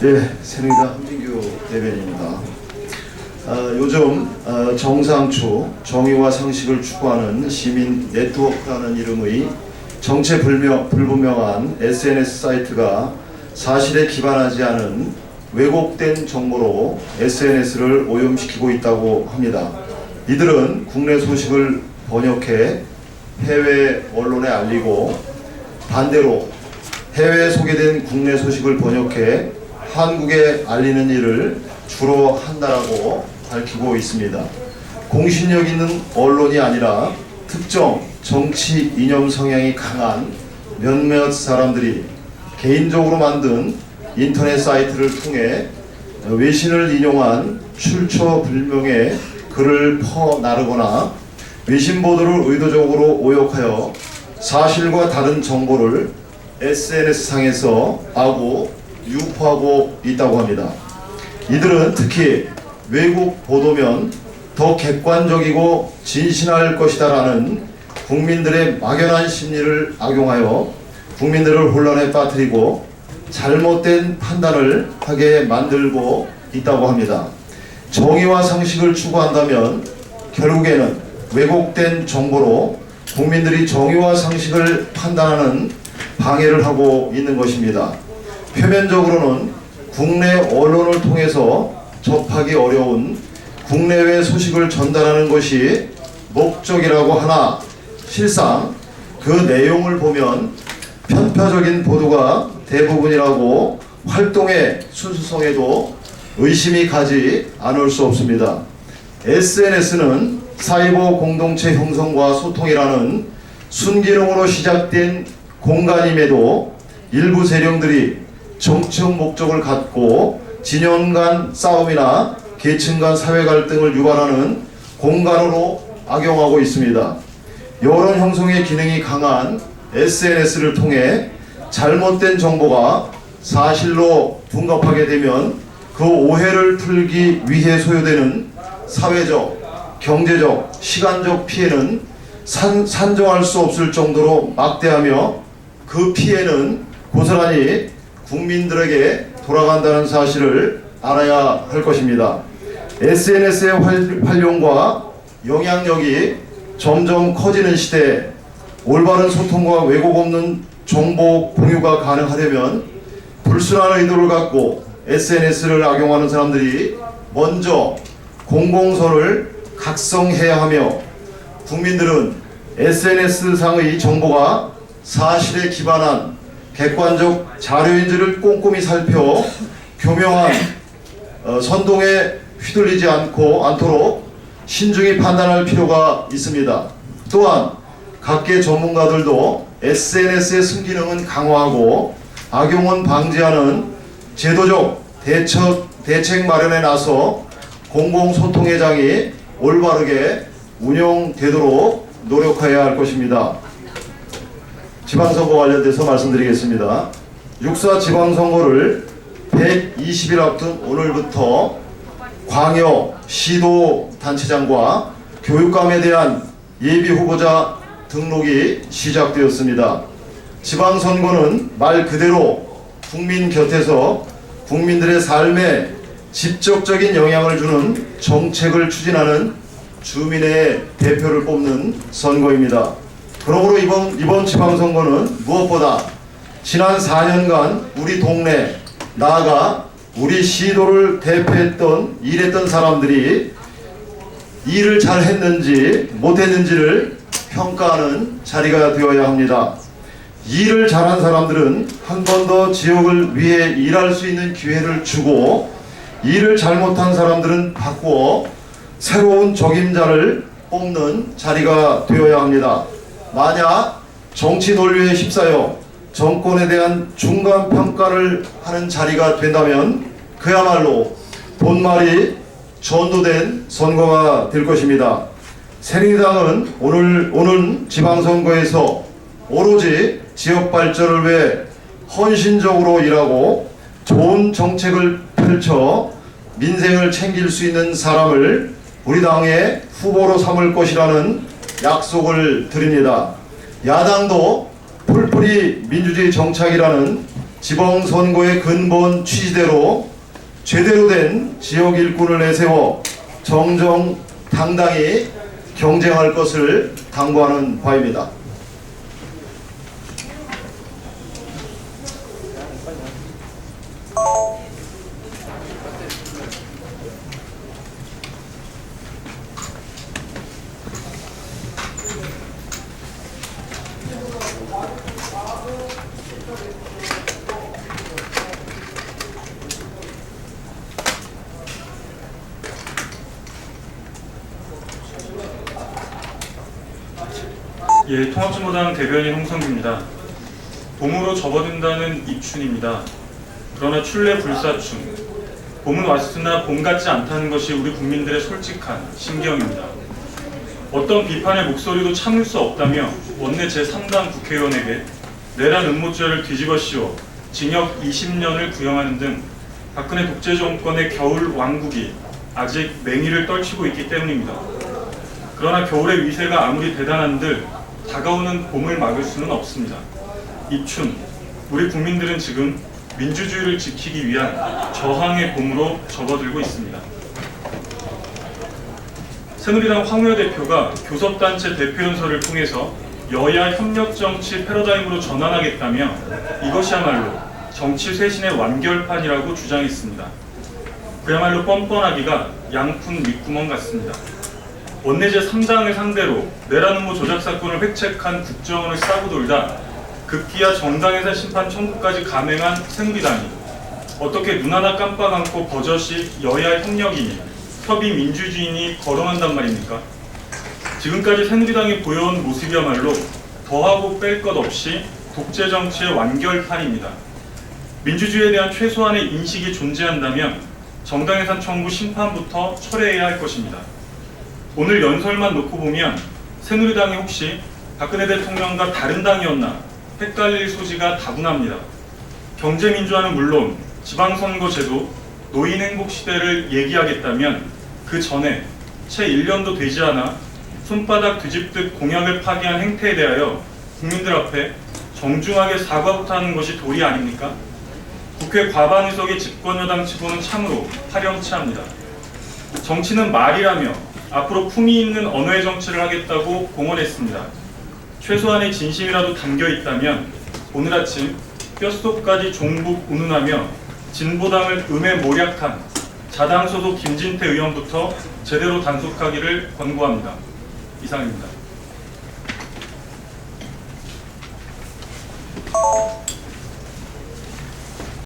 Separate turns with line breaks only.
새누리당 함진규 대변인입니다. 요즘 정상추, 정의와 상식을 추구하는 시민 네트워크라는 이름의 정체불분명한 SNS 사이트가 사실에 기반하지 않은 왜곡된 정보로 SNS를 오염시키고 있다고 합니다. 이들은 국내 소식을 번역해 해외 언론에 알리고 반대로 해외에 소개된 국내 소식을 번역해 한국에 알리는 일을 주로 한다라고 밝히고 있습니다. 공신력 있는 언론이 아니라 특정 정치 이념 성향이 강한 몇몇 사람들이 개인적으로 만든 인터넷 사이트를 통해 외신을 인용한 출처불명의 글을 퍼나르거나 외신 보도를 의도적으로 오역하여 사실과 다른 정보를 SNS상에서 마구 유포하고 있다고 합니다. 이들은 특히 외국 보도면 더 객관적이고 진실할 것이다라는 국민들의 막연한 심리를 악용하여 국민들을 혼란에 빠뜨리고 잘못된 판단을 하게 만들고 있다고 합니다. 정의와 상식을 추구한다면 결국에는 왜곡된 정보로 국민들이 정의와 상식을 판단하는 방해를 하고 있는 것입니다. 표면적으로는 국내 언론을 통해서 접하기 어려운 국내외 소식을 전달하는 것이 목적이라고 하나 실상 그 내용을 보면 편파적인 보도가 대부분이라고 활동의 순수성에도 의심이 가지 않을 수 없습니다. SNS는 사이버 공동체 형성과 소통이라는 순기능으로 시작된 공간임에도 일부 세력들이 정치적 목적을 갖고 진영 간 싸움이나 계층 간 사회 갈등을 유발하는 공간으로 악용하고 있습니다. 여론 형성의 기능이 강한 SNS를 통해 잘못된 정보가 사실로 둔갑하게 되면 그 오해를 풀기 위해 소요되는 사회적, 경제적, 시간적 피해는 산정할 수 없을 정도로 막대하며 그 피해는 고스란히 국민들에게 돌아간다는 사실을 알아야 할 것입니다. SNS의 활용과 영향력이 점점 커지는 시대에 올바른 소통과 왜곡 없는 정보 공유가 가능하려면 불순한 의도를 갖고 SNS를 악용하는 사람들이 먼저 공공선을 각성해야 하며 국민들은 SNS상의 정보가 사실에 기반한 객관적 자료인지를 꼼꼼히 살펴 교묘한 선동에 휘둘리지 않도록 신중히 판단할 필요가 있습니다. 또한 각계 전문가들도 SNS의 순기능은 강화하고 악용은 방지하는 제도적 대책 마련에 나서 공공소통회장이 올바르게 운영되도록 노력해야 할 것입니다. 지방선거 관련돼서 말씀드리겠습니다. 6.4 지방선거를 120일 앞둔 오늘부터 광역, 시도 단체장과 교육감에 대한 예비후보자 등록이 시작되었습니다. 지방선거는 말 그대로 국민 곁에서 국민들의 삶에 직접적인 영향을 주는 정책을 추진하는 주민의 대표를 뽑는 선거입니다. 그러므로 이번 지방선거는 무엇보다 지난 4년간 우리 동네, 나아가 우리 시도를 대표했던 일했던 사람들이 일을 잘 했는지 못했는지를 평가하는 자리가 되어야 합니다. 일을 잘한 사람들은 한 번 더 지역을 위해 일할 수 있는 기회를 주고, 일을 잘못한 사람들은 바꾸어 새로운 적임자를 뽑는 자리가 되어야 합니다. 만약 정치 논리에 휩싸여 정권에 대한 중간 평가를 하는 자리가 된다면 그야말로 본말이 전도된 선거가 될 것입니다. 새누리당은 오늘 지방선거에서 오로지 지역 발전을 위해 헌신적으로 일하고 좋은 정책을 펼쳐 민생을 챙길 수 있는 사람을 우리 당의 후보로 삼을 것이라는 약속을 드립니다. 야당도 풀뿌리 민주주의 정착이라는 지방선거의 근본 취지대로 제대로 된 지역 일꾼을 내세워 정정당당히 경쟁할 것을 당부하는 바입니다.
예, 통합진보당 대변인 홍성규입니다. 봄으로 접어든다는 입춘입니다. 그러나 출래 불사춘, 봄은 왔으나 봄 같지 않다는 것이 우리 국민들의 솔직한 심경입니다. 어떤 비판의 목소리도 참을 수 없다며 원내 제3당 국회의원에게 내란 음모죄를 뒤집어 씌워 징역 20년을 구형하는 등 박근혜 독재정권의 겨울 왕국이 아직 맹위를 떨치고 있기 때문입니다. 그러나 겨울의 위세가 아무리 대단한들 다가오는 봄을 막을 수는 없습니다. 입춘, 우리 국민들은 지금 민주주의를 지키기 위한 저항의 봄으로 접어들고 있습니다. 새누리당 황우여 대표가 교섭단체 대표연설을 통해서 여야 협력정치 패러다임으로 전환하겠다며 이것이야말로 정치 쇄신의 완결판이라고 주장했습니다. 그야말로 뻔뻔하기가 양푼 밑구멍 같습니다. 원내 제3당을 상대로 내란 음모 조작 사건을 획책한 국정원을 싸고 돌다 급기야 정당해산 심판 청구까지 감행한 새누리당이 어떻게 눈 하나 깜빡 않고 버젓이 여야 협력이니 협의 민주주의니 거론한단 말입니까? 지금까지 새누리당이 보여온 모습이야말로 더하고 뺄 것 없이 독재 정치의 완결판입니다. 민주주의에 대한 최소한의 인식이 존재한다면 정당해산 청구 심판부터 철회해야 할 것입니다. 오늘 연설만 놓고 보면 새누리당이 혹시 박근혜 대통령과 다른 당이었나 헷갈릴 소지가 다분합니다. 경제민주화는 물론 지방선거제도, 노인행복시대를 얘기하겠다면 그 전에 채 1년도 되지 않아 손바닥 뒤집듯 공약을 파기한 행태에 대하여 국민들 앞에 정중하게 사과부터 하는 것이 도리 아닙니까? 국회 과반 의석의 집권여당 치고는 참으로 파렴치합니다. 정치는 말이라며 앞으로 품위 있는 언어의 정치를 하겠다고 공언했습니다. 최소한의 진심이라도 담겨 있다면 오늘 아침 뼛속까지 종북 운운하며 진보당을 음해 모략한 자당 소속 김진태 의원부터 제대로 단속하기를 권고합니다. 이상입니다.